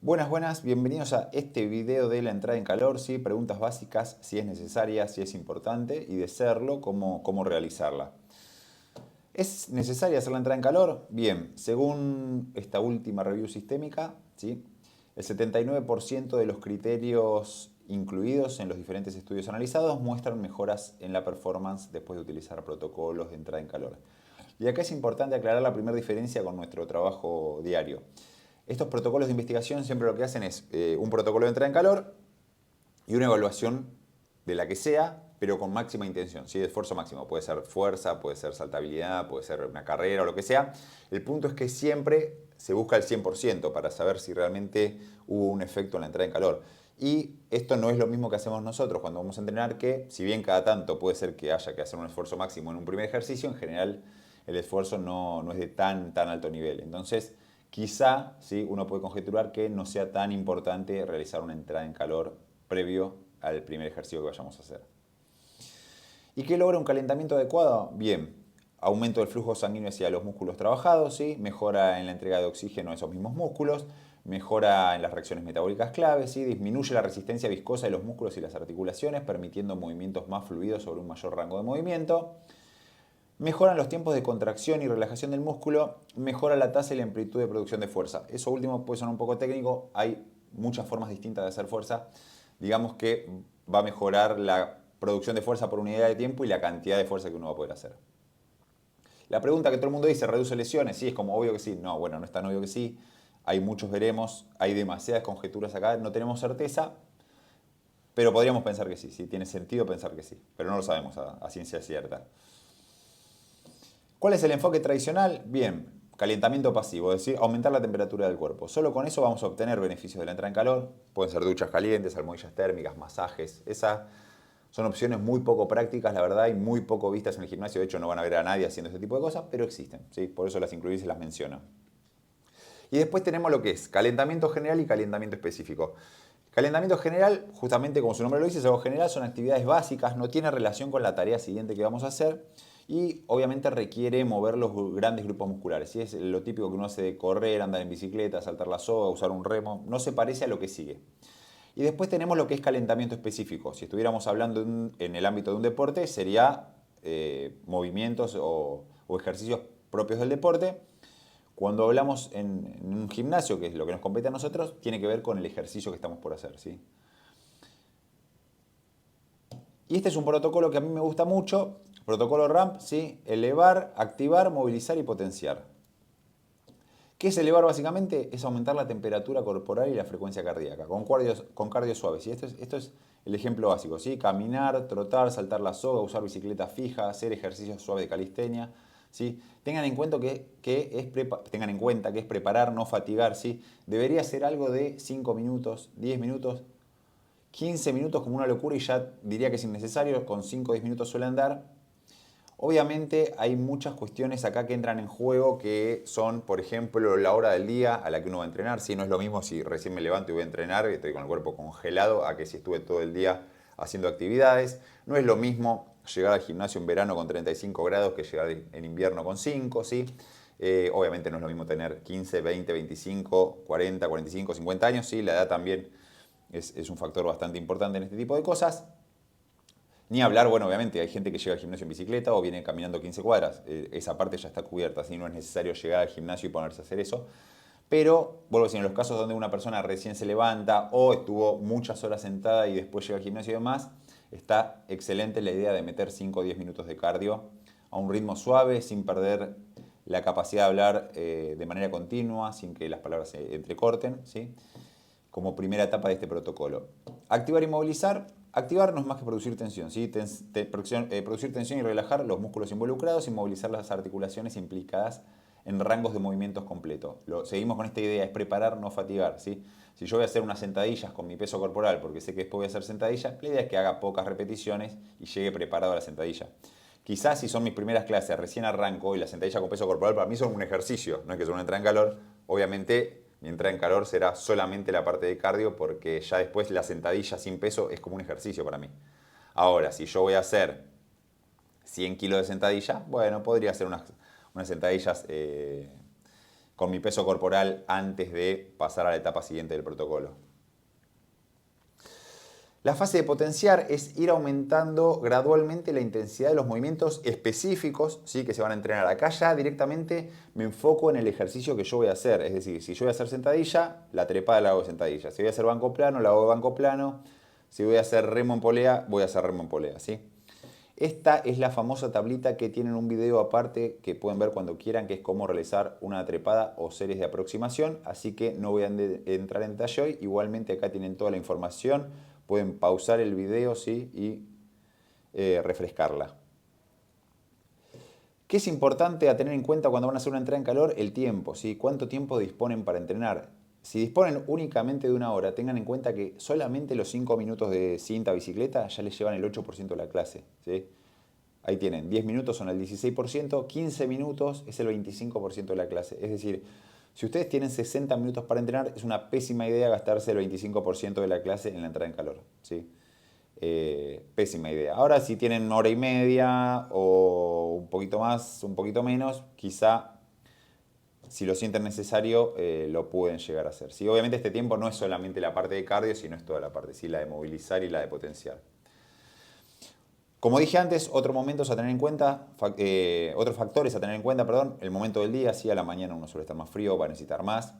Buenas, bienvenidos a este video de la entrada en calor, ¿sí? Preguntas básicas, si es necesaria, si es importante y de serlo, cómo realizarla. ¿Es necesaria hacer la entrada en calor? Bien, según esta última review sistémica, ¿sí? El 79% de los criterios incluidos en los diferentes estudios analizados muestran mejoras en la performance después de utilizar protocolos de entrada en calor. Y acá es importante aclarar la primera diferencia con nuestro trabajo diario. Estos protocolos de investigación siempre lo que hacen es un protocolo de entrada en calor y una evaluación de la que sea, pero con máxima intención, ¿sí? De esfuerzo máximo. Puede ser fuerza, puede ser saltabilidad, puede ser una carrera o lo que sea. El punto es que siempre se busca el 100% para saber si realmente hubo un efecto en la entrada en calor. Y esto no es lo mismo que hacemos nosotros cuando vamos a entrenar, que si bien cada tanto puede ser que haya que hacer un esfuerzo máximo en un primer ejercicio, en general el esfuerzo no es de tan alto nivel. Entonces, quizá ¿sí? Uno puede conjeturar que no sea tan importante realizar una entrada en calor previo al primer ejercicio que vayamos a hacer. ¿Y qué logra un calentamiento adecuado? Bien, aumento del flujo sanguíneo hacia los músculos trabajados, ¿sí? Mejora en la entrega de oxígeno a esos mismos músculos, mejora en las reacciones metabólicas claves, ¿sí? Disminuye la resistencia viscosa de los músculos y las articulaciones, permitiendo movimientos más fluidos sobre un mayor rango de movimiento. Mejoran los tiempos de contracción y relajación del músculo, mejora la tasa y la amplitud de producción de fuerza. Eso último puede sonar un poco técnico, hay muchas formas distintas de hacer fuerza. Digamos que va a mejorar la producción de fuerza por unidad de tiempo y la cantidad de fuerza que uno va a poder hacer. La pregunta que todo el mundo dice, ¿reduce lesiones? Sí, es como obvio que sí. No, bueno, no es tan obvio que sí. Hay muchos veremos, hay demasiadas conjeturas acá, no tenemos certeza, pero podríamos pensar que sí, sí, tiene sentido pensar que sí, pero no lo sabemos a ciencia cierta. ¿Cuál es el enfoque tradicional? Bien, calentamiento pasivo, es decir, aumentar la temperatura del cuerpo. Solo con eso vamos a obtener beneficios de la entrada en calor. Pueden ser duchas calientes, almohadillas térmicas, masajes. Esas son opciones muy poco prácticas, la verdad, y muy poco vistas en el gimnasio. De hecho, no van a ver a nadie haciendo este tipo de cosas, pero existen. ¿Sí? Por eso las incluí y se las menciono. Y después tenemos lo que es calentamiento general y calentamiento específico. Calentamiento general, justamente como su nombre lo dice, es algo general, son actividades básicas, no tiene relación con la tarea siguiente que vamos a hacer y obviamente requiere mover los grandes grupos musculares. ¿Sí? Es lo típico que uno hace de correr, andar en bicicleta, saltar la soga, usar un remo, no se parece a lo que sigue. Y después tenemos lo que es calentamiento específico. Si estuviéramos hablando en el ámbito de un deporte, sería movimientos o ejercicios propios del deporte. Cuando hablamos en un gimnasio, que es lo que nos compete a nosotros, tiene que ver con el ejercicio que estamos por hacer, ¿sí? Y este es un protocolo que a mí me gusta mucho, protocolo RAMP, ¿sí? Elevar, activar, movilizar y potenciar. ¿Qué es elevar básicamente? Es aumentar la temperatura corporal y la frecuencia cardíaca, con cardio suave, ¿sí? Esto es el ejemplo básico, ¿sí? Caminar, trotar, saltar la soga, usar bicicleta fija, hacer ejercicios suaves de calistenia, ¿sí? Tengan en cuenta que es preparar, no fatigar, ¿sí? Debería ser algo de 5 minutos, 10 minutos, 15 minutos como una locura y ya diría que es innecesario, con 5 o 10 minutos suele andar. Obviamente hay muchas cuestiones acá que entran en juego que son, por ejemplo, la hora del día a la que uno va a entrenar. Si no es lo mismo si recién me levanto y voy a entrenar y estoy con el cuerpo congelado a que si estuve todo el día haciendo actividades. No es lo mismo llegar al gimnasio en verano con 35 grados que llegar en invierno con 5, ¿sí? Obviamente no es lo mismo tener 15, 20, 25, 40, 45, 50 años, ¿sí? La edad también es un factor bastante importante en este tipo de cosas. Ni hablar, bueno, obviamente hay gente que llega al gimnasio en bicicleta o viene caminando 15 cuadras. Esa parte ya está cubierta, así no es necesario llegar al gimnasio y ponerse a hacer eso. Pero, vuelvo a decir, en los casos donde una persona recién se levanta o estuvo muchas horas sentada y después llega al gimnasio y demás, está excelente la idea de meter 5 o 10 minutos de cardio a un ritmo suave, sin perder la capacidad de hablar de manera continua, sin que las palabras se entrecorten, ¿sí? Como primera etapa de este protocolo. Activar y movilizar. Activar no es más que producir tensión, ¿sí? Producir tensión y relajar los músculos involucrados y movilizar las articulaciones implicadas en rangos de movimientos completos. Seguimos con esta idea, es preparar, no fatigar, ¿sí? Si yo voy a hacer unas sentadillas con mi peso corporal porque sé que después voy a hacer sentadillas, la idea es que haga pocas repeticiones y llegue preparado a la sentadilla. Quizás si son mis primeras clases, recién arranco y la sentadilla con peso corporal para mí son un ejercicio, no es que son una entrada en calor, obviamente mi entrada en calor será solamente la parte de cardio porque ya después la sentadilla sin peso es como un ejercicio para mí. Ahora, si yo voy a hacer 100 kilos de sentadilla, bueno, podría hacer unas sentadillas con mi peso corporal antes de pasar a la etapa siguiente del protocolo. La fase de potenciar es ir aumentando gradualmente la intensidad de los movimientos específicos, ¿sí?, que se van a entrenar. Acá ya directamente me enfoco en el ejercicio que yo voy a hacer. Es decir, si yo voy a hacer sentadilla, la trepada la hago de sentadilla. Si voy a hacer banco plano, la hago de banco plano. Si voy a hacer remo en polea, voy a hacer remo en polea, ¿sí? Esta es la famosa tablita que tienen un video aparte que pueden ver cuando quieran, que es cómo realizar una trepada o series de aproximación. Así que no voy a entrar en detalle hoy. Igualmente acá tienen toda la información. Pueden pausar el video, ¿sí?, y refrescarla. ¿Qué es importante a tener en cuenta cuando van a hacer una entrada en calor? El tiempo, ¿sí? ¿Cuánto tiempo disponen para entrenar? Si disponen únicamente de 1 hora, tengan en cuenta que solamente los 5 minutos de cinta bicicleta ya les llevan el 8% de la clase, ¿sí? Ahí tienen, 10 minutos son el 16%, 15 minutos es el 25% de la clase. Es decir, si ustedes tienen 60 minutos para entrenar, es una pésima idea gastarse el 25% de la clase en la entrada en calor, ¿sí? Pésima idea. Ahora, si tienen 1 hora y media o un poquito más, un poquito menos, quizá, si lo sienten necesario, lo pueden llegar a hacer, ¿sí? Obviamente este tiempo no es solamente la parte de cardio, sino es toda la parte, ¿sí?, la de movilizar y la de potenciar. Como dije antes, otros momentos a tener en cuenta, otros factores a tener en cuenta, perdón, el momento del día, sí, a la mañana uno suele estar más frío, va a necesitar más.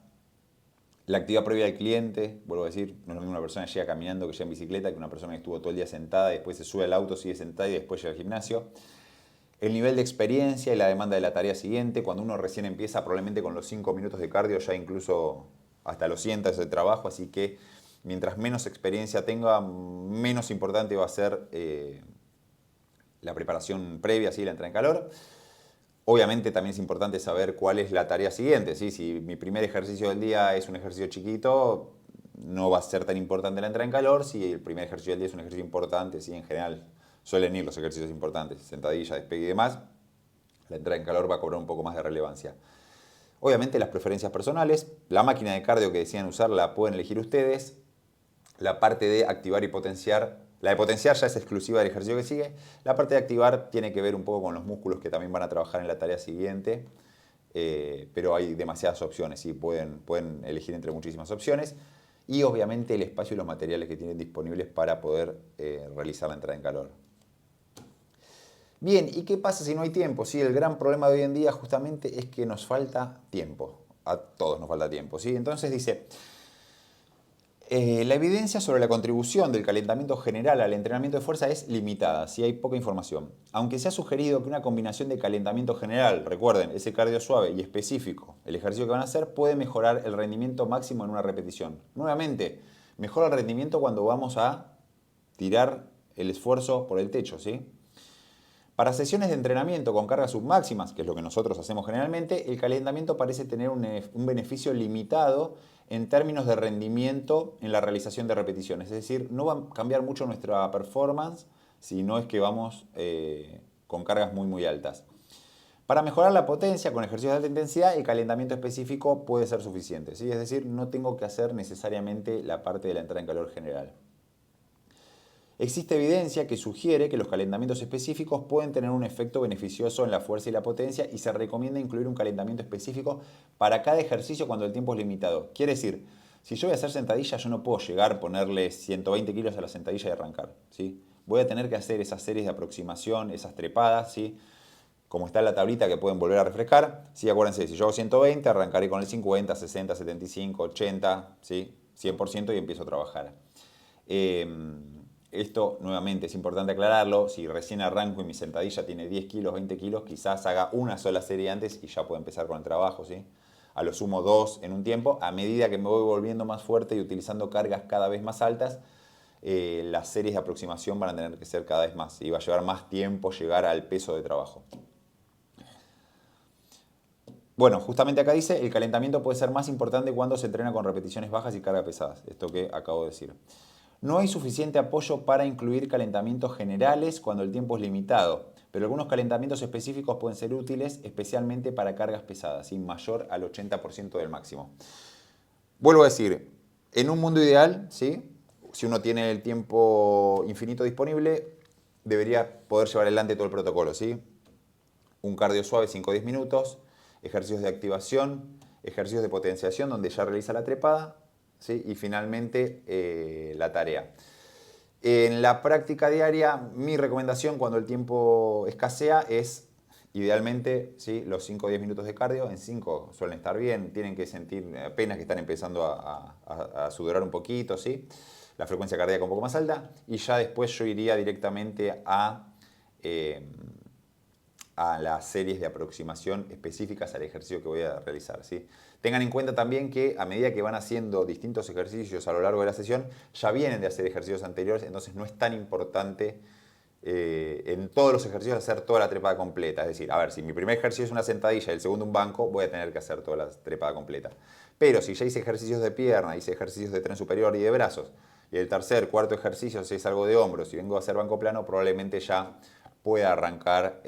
La actividad previa del cliente, vuelvo a decir, no es lo mismo una persona que llega caminando que llega en bicicleta que una persona que estuvo todo el día sentada y después se sube al auto, sigue sentada y después llega al gimnasio. El nivel de experiencia y la demanda de la tarea siguiente, cuando uno recién empieza, probablemente con los 5 minutos de cardio ya incluso hasta lo sienta ese trabajo, así que mientras menos experiencia tenga, menos importante va a ser la preparación previa, ¿sí?, la entrada en calor. Obviamente también es importante saber cuál es la tarea siguiente, ¿sí? Si mi primer ejercicio del día es un ejercicio chiquito, no va a ser tan importante la entrada en calor. Si el primer ejercicio del día es un ejercicio importante, ¿sí?, en general suelen ir los ejercicios importantes, sentadilla, despegue y demás, la entrada en calor va a cobrar un poco más de relevancia. Obviamente las preferencias personales, la máquina de cardio que decían usar la pueden elegir ustedes. La parte de activar y potenciar, la de potenciar ya es exclusiva del ejercicio que sigue. La parte de activar tiene que ver un poco con los músculos que también van a trabajar en la tarea siguiente, pero hay demasiadas opciones, ¿sí? Pueden elegir entre muchísimas opciones. Y obviamente el espacio y los materiales que tienen disponibles para poder realizar la entrada en calor. Bien, ¿y qué pasa si no hay tiempo? Sí, el gran problema de hoy en día justamente es que nos falta tiempo. A todos nos falta tiempo, ¿sí? Entonces dice... la evidencia sobre la contribución del calentamiento general al entrenamiento de fuerza es limitada, si hay poca información. Aunque se ha sugerido que una combinación de calentamiento general, recuerden, ese cardio suave y específico, el ejercicio que van a hacer, puede mejorar el rendimiento máximo en una repetición. Nuevamente, mejora el rendimiento cuando vamos a tirar el esfuerzo por el techo, ¿sí? Para sesiones de entrenamiento con cargas submáximas, que es lo que nosotros hacemos generalmente, el calentamiento parece tener un beneficio limitado en términos de rendimiento en la realización de repeticiones. Es decir, no va a cambiar mucho nuestra performance si no es que vamos con cargas muy altas. Para mejorar la potencia con ejercicios de alta intensidad, el calentamiento específico puede ser suficiente, ¿sí? Es decir, no tengo que hacer necesariamente la parte de la entrada en calor general. Existe evidencia que sugiere que los calentamientos específicos pueden tener un efecto beneficioso en la fuerza y la potencia y se recomienda incluir un calentamiento específico para cada ejercicio cuando el tiempo es limitado. Quiere decir, si yo voy a hacer sentadilla, yo no puedo llegar, ponerle 120 kilos a la sentadilla y arrancar, ¿sí? Voy a tener que hacer esas series de aproximación, esas trepadas, ¿sí? Como está en la tablita que pueden volver a refrescar. Sí, acuérdense, si yo hago 120, arrancaré con el 50, 60, 75, 80, ¿sí? 100% y empiezo a trabajar. Esto, nuevamente, es importante aclararlo. Si recién arranco y mi sentadilla tiene 10 kilos, 20 kilos, quizás haga una sola serie antes y ya puedo empezar con el trabajo, ¿sí? A lo sumo 2 en un tiempo. A medida que me voy volviendo más fuerte y utilizando cargas cada vez más altas, las series de aproximación van a tener que ser cada vez más. Y va a llevar más tiempo llegar al peso de trabajo. Bueno, justamente acá dice, el calentamiento puede ser más importante cuando se entrena con repeticiones bajas y cargas pesadas. Esto que acabo de decir. No hay suficiente apoyo para incluir calentamientos generales cuando el tiempo es limitado, pero algunos calentamientos específicos pueden ser útiles, especialmente para cargas pesadas, ¿sí? Mayor al 80% del máximo. Vuelvo a decir, en un mundo ideal, ¿sí? Si uno tiene el tiempo infinito disponible, debería poder llevar adelante todo el protocolo, ¿sí? Un cardio suave, 5 o 10 minutos, ejercicios de activación, ejercicios de potenciación donde ya realiza la trepada, ¿sí? Y finalmente la tarea. En la práctica diaria, mi recomendación cuando el tiempo escasea es idealmente, ¿sí?, los 5 o 10 minutos de cardio. En 5 suelen estar bien, tienen que sentir apenas que están empezando a sudorar un poquito, ¿sí?, la frecuencia cardíaca un poco más alta, y ya después yo iría directamente a las series de aproximación específicas al ejercicio que voy a realizar, ¿sí? Tengan en cuenta también que a medida que van haciendo distintos ejercicios a lo largo de la sesión, ya vienen de hacer ejercicios anteriores, entonces no es tan importante en todos los ejercicios hacer toda la trepada completa. Es decir, a ver, si mi primer ejercicio es una sentadilla y el segundo un banco, voy a tener que hacer toda la trepada completa. Pero si ya hice ejercicios de pierna, hice ejercicios de tren superior y de brazos, y el tercer, cuarto ejercicio, si es algo de hombros, y vengo a hacer banco plano, probablemente ya pueda arrancar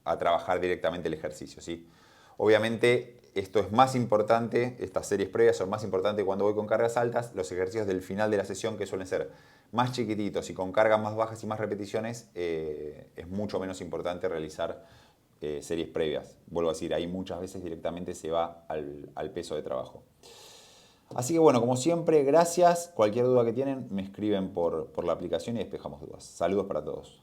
a trabajar directamente el ejercicio, ¿sí? Obviamente esto es más importante, estas series previas son más importantes cuando voy con cargas altas. Los ejercicios del final de la sesión, que suelen ser más chiquititos y con cargas más bajas y más repeticiones, es mucho menos importante realizar series previas. Vuelvo a decir, ahí muchas veces directamente se va al peso de trabajo. Así que bueno, como siempre, gracias. Cualquier duda que tienen, me escriben por la aplicación y despejamos dudas. Saludos para todos.